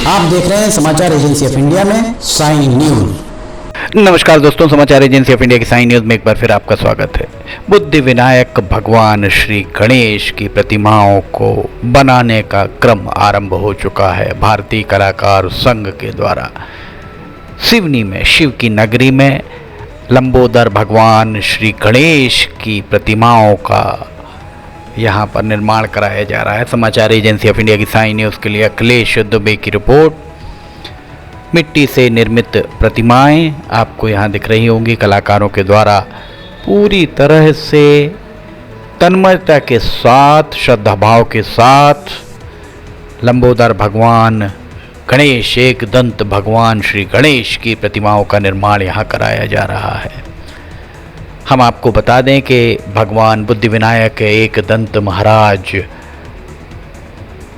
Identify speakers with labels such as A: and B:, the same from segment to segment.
A: आप देख रहे हैं समाचार एजेंसी ऑफ इंडिया में साइन न्यूज।
B: नमस्कार दोस्तों, समाचार एजेंसी ऑफ इंडिया की साइन न्यूज में एक बार फिर आपका स्वागत है। बुद्धि विनायक भगवान श्री गणेश की प्रतिमाओं को बनाने का क्रम आरंभ हो चुका है। भारतीय कलाकार संघ के द्वारा सिवनी में शिव की नगरी में लंबोदर भगवान श्री गणेश की प्रतिमाओं का यहाँ पर निर्माण कराया जा रहा है। समाचार एजेंसी ऑफ इंडिया की साइन न्यूज़ के लिए अखिलेश दुबे की रिपोर्ट। मिट्टी से निर्मित प्रतिमाएं आपको यहाँ दिख रही होंगी। कलाकारों के द्वारा पूरी तरह से तन्मयता के साथ, श्रद्धा भाव के साथ लंबोदर भगवान गणेश, एक दंत भगवान श्री गणेश की प्रतिमाओं का निर्माण यहाँ कराया जा रहा है। हम आपको बता दें कि भगवान बुद्धि विनायक एक दंत महाराज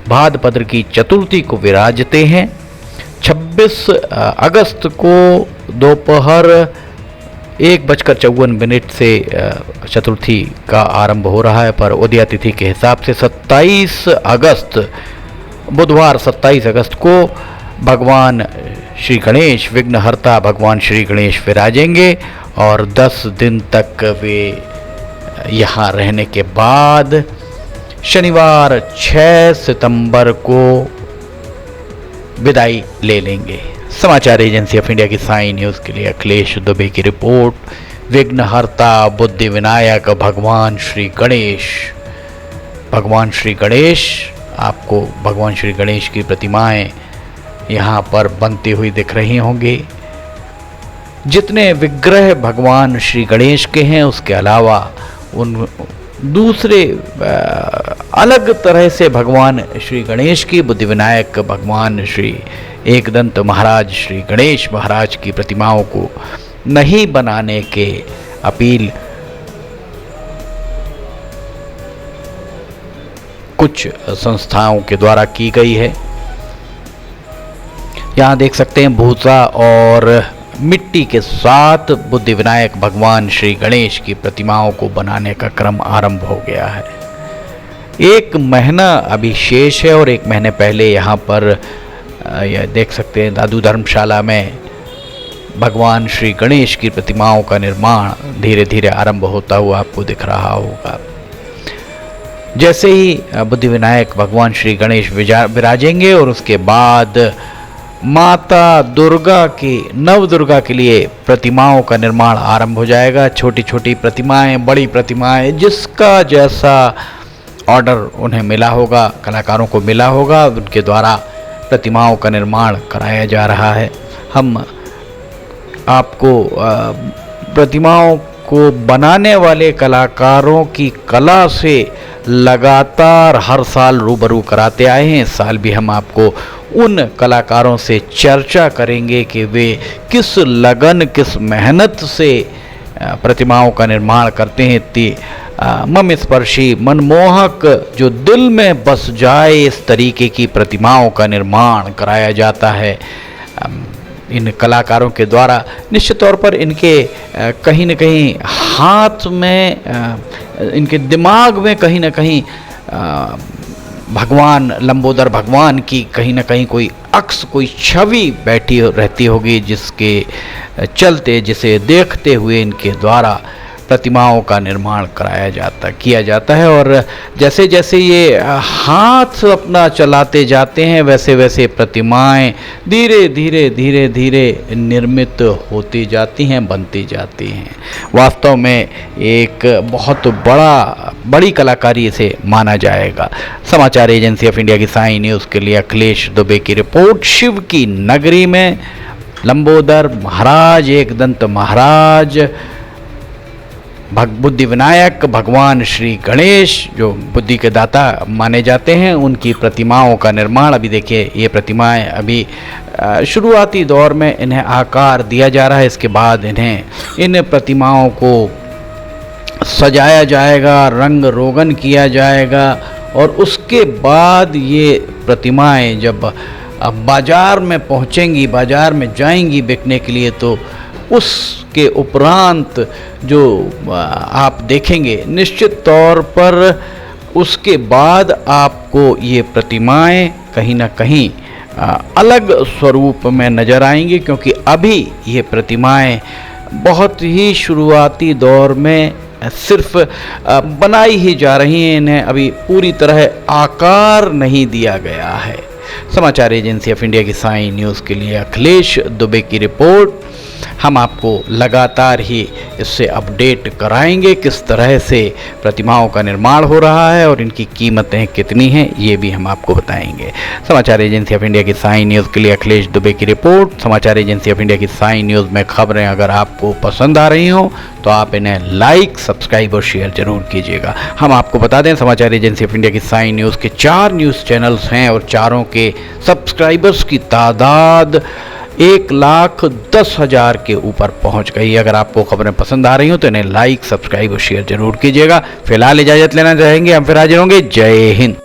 B: भाद्रपद की चतुर्थी को विराजते हैं। 26 अगस्त को दोपहर 1:54 से चतुर्थी का आरंभ हो रहा है, पर उदया तिथि के हिसाब से 27 अगस्त बुधवार 27 अगस्त को भगवान श्री गणेश, विघ्नहर्ता भगवान श्री गणेश विराजेंगे और 10 दिन तक वे यहाँ रहने के बाद शनिवार 6 सितंबर को विदाई ले लेंगे। समाचार एजेंसी ऑफ इंडिया की साइन न्यूज़ के लिए अखिलेश दुबे की रिपोर्ट। विघ्नहर्ता बुद्धि विनायक भगवान श्री गणेश, भगवान श्री गणेश, आपको भगवान श्री गणेश की प्रतिमाएं यहाँ पर बनती हुई दिख रही होंगी। जितने विग्रह भगवान श्री गणेश के हैं उसके अलावा उन दूसरे अलग तरह से भगवान श्री गणेश की, बुद्धि विनायक भगवान श्री एकदंत महाराज श्री गणेश महाराज की प्रतिमाओं को नहीं बनाने के अपील कुछ संस्थाओं के द्वारा की गई है। यहाँ देख सकते हैं भूसा और मिट्टी के साथ बुद्धि विनायक भगवान श्री गणेश की प्रतिमाओं को बनाने का क्रम आरंभ हो गया है। 1 महीना अभी शेष है और 1 महीने पहले यहाँ पर यह देख सकते हैं दादू धर्मशाला में भगवान श्री गणेश की प्रतिमाओं का निर्माण धीरे धीरे आरंभ होता हुआ आपको दिख रहा होगा। जैसे ही बुद्धि विनायक भगवान श्री गणेश विराजेंगे और उसके बाद माता दुर्गा की, नव दुर्गा के लिए प्रतिमाओं का निर्माण आरंभ हो जाएगा। छोटी छोटी प्रतिमाएं, बड़ी प्रतिमाएं, जिसका जैसा ऑर्डर उन्हें मिला होगा, कलाकारों को मिला होगा, उनके द्वारा प्रतिमाओं का निर्माण कराया जा रहा है। हम आपको प्रतिमाओं को बनाने वाले कलाकारों की कला से लगातार हर साल रूबरू कराते आए हैं। इस साल भी हम आपको उन कलाकारों से चर्चा करेंगे कि वे किस लगन, किस मेहनत से प्रतिमाओं का निर्माण करते हैं। इतनी मम स्पर्शी, मनमोहक, जो दिल में बस जाए, इस तरीके की प्रतिमाओं का निर्माण कराया जाता है इन कलाकारों के द्वारा। निश्चित तौर पर इनके कहीं न कहीं हाथ में, इनके दिमाग में कहीं न कहीं भगवान लंबोदर भगवान की कहीं न कहीं कोई अक्स, कोई छवि बैठी रहती होगी, जिसके चलते, जिसे देखते हुए इनके द्वारा प्रतिमाओं का निर्माण किया जाता है। और जैसे जैसे ये हाथ अपना चलाते जाते हैं वैसे वैसे प्रतिमाएं धीरे धीरे धीरे धीरे निर्मित होती जाती हैं, बनती जाती हैं। वास्तव में एक बहुत बड़ी कलाकारी इसे माना जाएगा। समाचार एजेंसी ऑफ इंडिया की साइन न्यूज़ के लिए अखिलेश दुबे की रिपोर्ट। शिव की नगरी में लंबोदर महाराज, एक दंत महाराज, बुद्धि विनायक भगवान श्री गणेश, जो बुद्धि के दाता माने जाते हैं, उनकी प्रतिमाओं का निर्माण। अभी देखिए, ये प्रतिमाएं अभी शुरुआती दौर में इन्हें आकार दिया जा रहा है। इसके बाद इन्हें, इन प्रतिमाओं को सजाया जाएगा, रंग रोगन किया जाएगा और उसके बाद ये प्रतिमाएं जब बाज़ार में पहुंचेंगी, बाज़ार में जाएंगी बिकने के लिए, तो उसके उपरांत जो आप देखेंगे, निश्चित तौर पर उसके बाद आपको ये प्रतिमाएं कहीं ना कहीं अलग स्वरूप में नजर आएंगी, क्योंकि अभी ये प्रतिमाएं बहुत ही शुरुआती दौर में सिर्फ बनाई ही जा रही हैं, इन्हें अभी पूरी तरह आकार नहीं दिया गया है। समाचार एजेंसी ऑफ इंडिया की साई न्यूज़ के लिए अखिलेश दुबे की रिपोर्ट। हम आपको लगातार ही इससे अपडेट कराएंगे, किस तरह से प्रतिमाओं का निर्माण हो रहा है और इनकी कीमतें कितनी हैं, ये भी हम आपको बताएंगे। समाचार एजेंसी ऑफ इंडिया की साई न्यूज़ के लिए अखिलेश दुबे की रिपोर्ट। समाचार एजेंसी ऑफ इंडिया की साई न्यूज़ में खबरें अगर आपको पसंद आ रही हों तो आप इन्हें लाइक, सब्सक्राइब और शेयर जरूर कीजिएगा। हम आपको बता दें, समाचार एजेंसी ऑफ इंडिया की साई न्यूज़ के 4 न्यूज़ चैनल्स हैं और चारों के सब्सक्राइबर्स की तादाद 1,10,000 के ऊपर पहुंच गई। अगर आपको खबरें पसंद आ रही हो तो इन्हें लाइक, सब्सक्राइब और शेयर जरूर कीजिएगा। फिलहाल इजाजत लेना चाहेंगे, हम फिर हाजिर होंगे। जय हिंद।